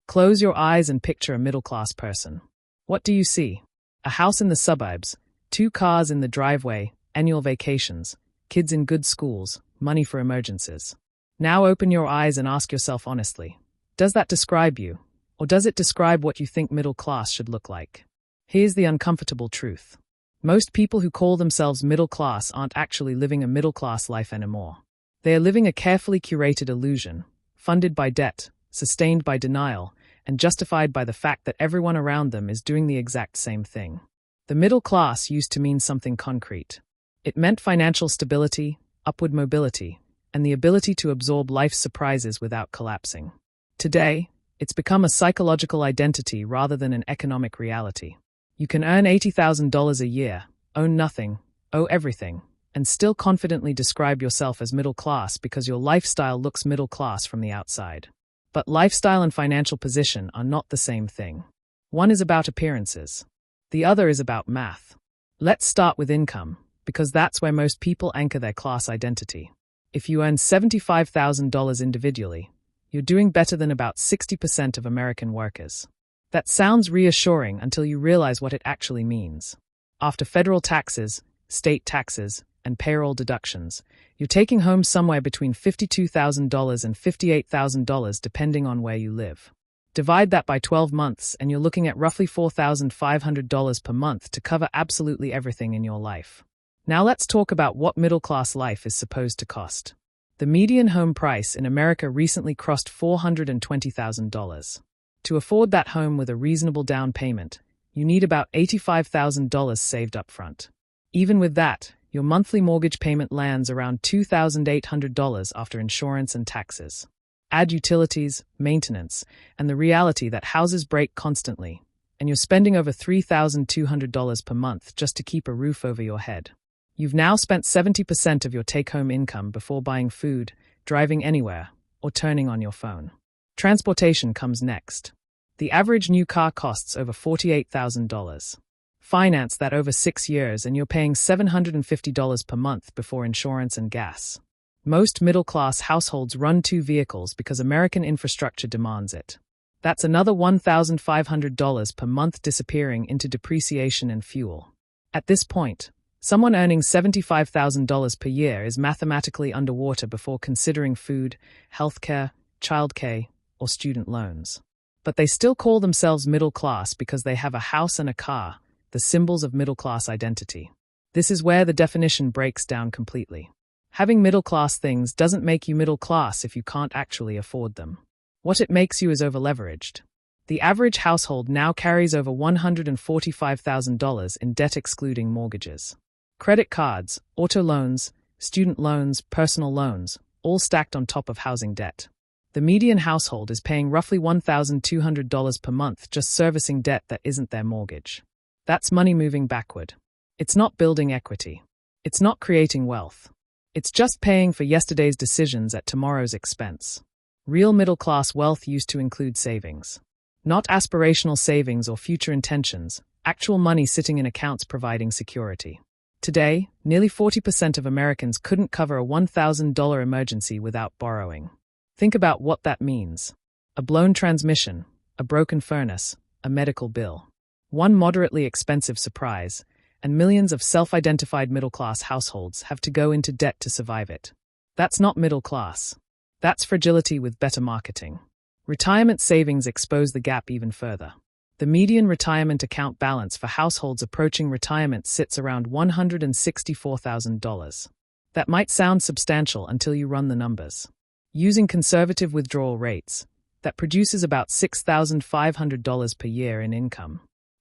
Close your eyes and picture a middle-class person. What do you see? A house in the suburbs, 2 cars in the driveway, annual vacations, kids in good schools, money for emergencies. Now open your eyes and ask yourself honestly, does that describe you? Or does it describe what you think middle class should look like? Here's the uncomfortable truth. Most people who call themselves middle class aren't actually living a middle class life anymore. They are living a carefully curated illusion, funded by debt, sustained by denial, and justified by the fact that everyone around them is doing the exact same thing. The middle class used to mean something concrete. It meant financial stability, upward mobility, and the ability to absorb life's surprises without collapsing. Today, it's become a psychological identity rather than an economic reality. You can earn $80,000 a year, own nothing, owe everything, and still confidently describe yourself as middle class because your lifestyle looks middle class from the outside. But lifestyle and financial position are not the same thing. One is about appearances. The other is about math. Let's start with income, because that's where most people anchor their class identity. If you earn $75,000 individually, you're doing better than about 60% of American workers. That sounds reassuring until you realize what it actually means. After federal taxes, state taxes, and payroll deductions, you're taking home somewhere between $52,000 and $58,000 depending on where you live. Divide that by 12 months and you're looking at roughly $4,500 per month to cover absolutely everything in your life. Now let's talk about what middle-class life is supposed to cost. The median home price in America recently crossed $420,000. To afford that home with a reasonable down payment, you need about $85,000 saved up front. Even with that, your monthly mortgage payment lands around $2,800 after insurance and taxes. Add utilities, maintenance, and the reality that houses break constantly, and you're spending over $3,200 per month just to keep a roof over your head. You've now spent 70% of your take-home income before buying food, driving anywhere, or turning on your phone. Transportation comes next. The average new car costs over $48,000. Finance that over 6 years and you're paying $750 per month before insurance and gas. Most middle-class households run 2 vehicles because American infrastructure demands it. That's another $1,500 per month disappearing into depreciation and fuel. At this point, someone earning $75,000 per year is mathematically underwater before considering food, healthcare, childcare, or student loans. But they still call themselves middle class because they have a house and a car, the symbols of middle class identity. This is where the definition breaks down completely. Having middle class things doesn't make you middle class if you can't actually afford them. What it makes you is overleveraged. The average household now carries over $145,000 in debt excluding mortgages. Credit cards, auto loans, student loans, personal loans, all stacked on top of housing debt. The median household is paying roughly $1,200 per month just servicing debt that isn't their mortgage. That's money moving backward. It's not building equity. It's not creating wealth. It's just paying for yesterday's decisions at tomorrow's expense. Real middle-class wealth used to include savings. Not aspirational savings or future intentions, actual money sitting in accounts providing security. Today, nearly 40% of Americans couldn't cover a $1,000 emergency without borrowing. Think about what that means. A blown transmission, a broken furnace, a medical bill. One moderately expensive surprise, and millions of self-identified middle-class households have to go into debt to survive it. That's not middle class. That's fragility with better marketing. Retirement savings expose the gap even further. The median retirement account balance for households approaching retirement sits around $164,000. That might sound substantial until you run the numbers. Using conservative withdrawal rates, that produces about $6,500 per year in income.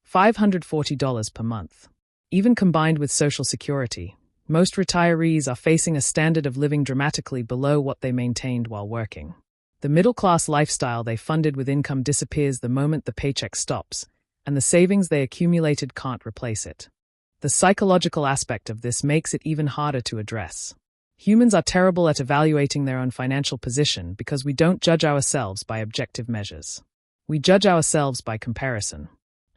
$540 per month. Even combined with Social Security, most retirees are facing a standard of living dramatically below what they maintained while working. The middle-class lifestyle they funded with income disappears the moment the paycheck stops, and the savings they accumulated can't replace it. The psychological aspect of this makes it even harder to address. Humans are terrible at evaluating their own financial position because we don't judge ourselves by objective measures. We judge ourselves by comparison.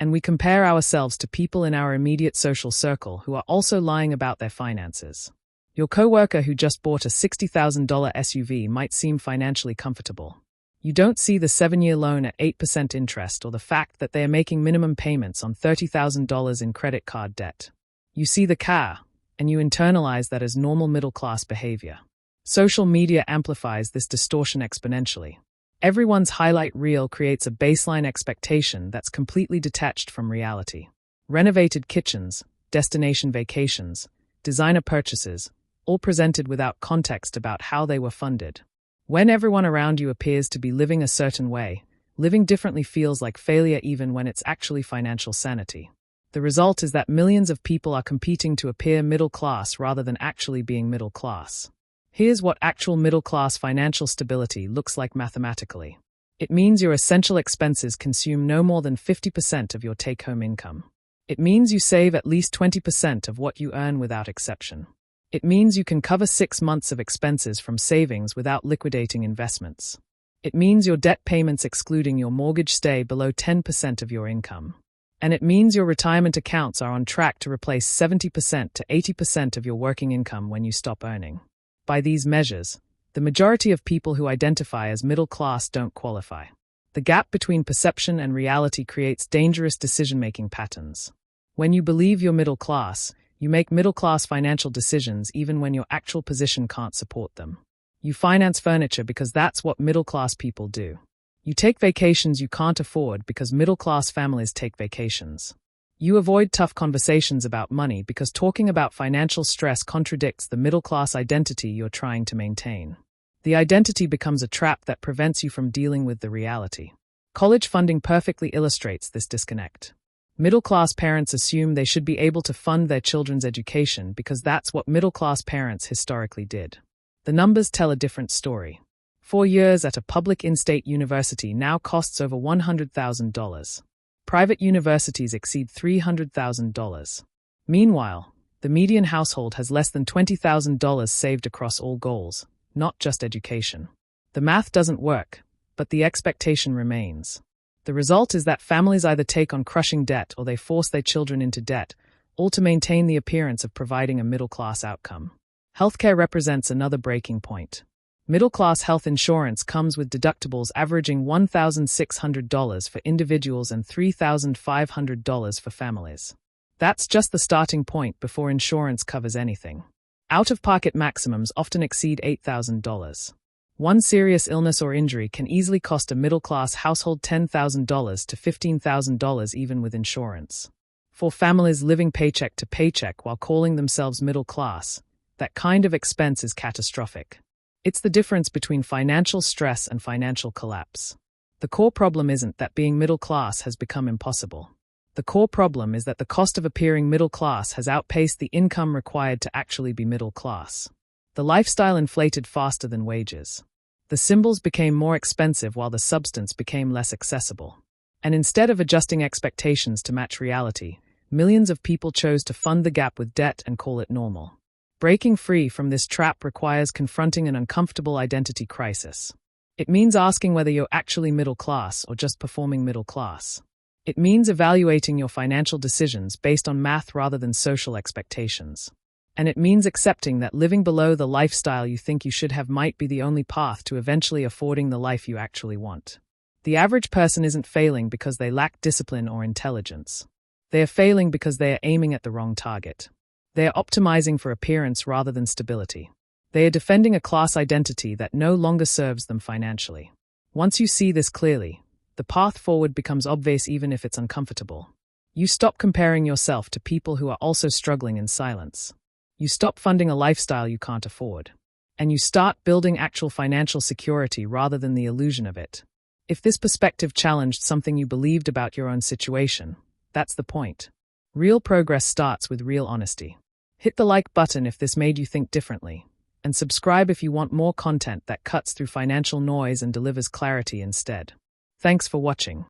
And we compare ourselves to people in our immediate social circle who are also lying about their finances. Your coworker who just bought a $60,000 SUV might seem financially comfortable. You don't see the 7-year loan at 8% interest or the fact that they are making minimum payments on $30,000 in credit card debt. You see the car, and you internalize that as normal middle-class behavior. Social media amplifies this distortion exponentially. Everyone's highlight reel creates a baseline expectation that's completely detached from reality. Renovated kitchens, destination vacations, designer purchases, all presented without context about how they were funded. When everyone around you appears to be living a certain way, living differently feels like failure even when it's actually financial sanity. The result is that millions of people are competing to appear middle class rather than actually being middle class. Here's what actual middle-class financial stability looks like mathematically. It means your essential expenses consume no more than 50% of your take-home income. It means you save at least 20% of what you earn without exception. It means you can cover 6 months of expenses from savings without liquidating investments. It means your debt payments excluding your mortgage stay below 10% of your income. And it means your retirement accounts are on track to replace 70% to 80% of your working income when you stop earning. By these measures, the majority of people who identify as middle class don't qualify. The gap between perception and reality creates dangerous decision-making patterns. When you believe you're middle class, you make middle-class financial decisions even when your actual position can't support them. You finance furniture because that's what middle-class people do. You take vacations you can't afford because middle-class families take vacations. You avoid tough conversations about money because talking about financial stress contradicts the middle-class identity you're trying to maintain. The identity becomes a trap that prevents you from dealing with the reality. College funding perfectly illustrates this disconnect. Middle-class parents assume they should be able to fund their children's education because that's what middle-class parents historically did. The numbers tell a different story. 4 years at a public in-state university now costs over $100,000. Private universities exceed $300,000. Meanwhile, the median household has less than $20,000 saved across all goals, not just education. The math doesn't work, but the expectation remains. The result is that families either take on crushing debt or they force their children into debt, all to maintain the appearance of providing a middle-class outcome. Healthcare represents another breaking point. Middle-class health insurance comes with deductibles averaging $1,600 for individuals and $3,500 for families. That's just the starting point before insurance covers anything. Out-of-pocket maximums often exceed $8,000. One serious illness or injury can easily cost a middle-class household $10,000 to $15,000 even with insurance. For families living paycheck to paycheck while calling themselves middle class, that kind of expense is catastrophic. It's the difference between financial stress and financial collapse. The core problem isn't that being middle class has become impossible. The core problem is that the cost of appearing middle class has outpaced the income required to actually be middle class. The lifestyle inflated faster than wages. The symbols became more expensive while the substance became less accessible. And instead of adjusting expectations to match reality, millions of people chose to fund the gap with debt and call it normal. Breaking free from this trap requires confronting an uncomfortable identity crisis. It means asking whether you're actually middle class or just performing middle class. It means evaluating your financial decisions based on math rather than social expectations. And it means accepting that living below the lifestyle you think you should have might be the only path to eventually affording the life you actually want. The average person isn't failing because they lack discipline or intelligence. They are failing because they are aiming at the wrong target. They are optimizing for appearance rather than stability. They are defending a class identity that no longer serves them financially. Once you see this clearly, the path forward becomes obvious even if it's uncomfortable. You stop comparing yourself to people who are also struggling in silence. You stop funding a lifestyle you can't afford. And you start building actual financial security rather than the illusion of it. If this perspective challenged something you believed about your own situation, that's the point. Real progress starts with real honesty. Hit the like button if this made you think differently, and subscribe if you want more content that cuts through financial noise and delivers clarity instead. Thanks for watching.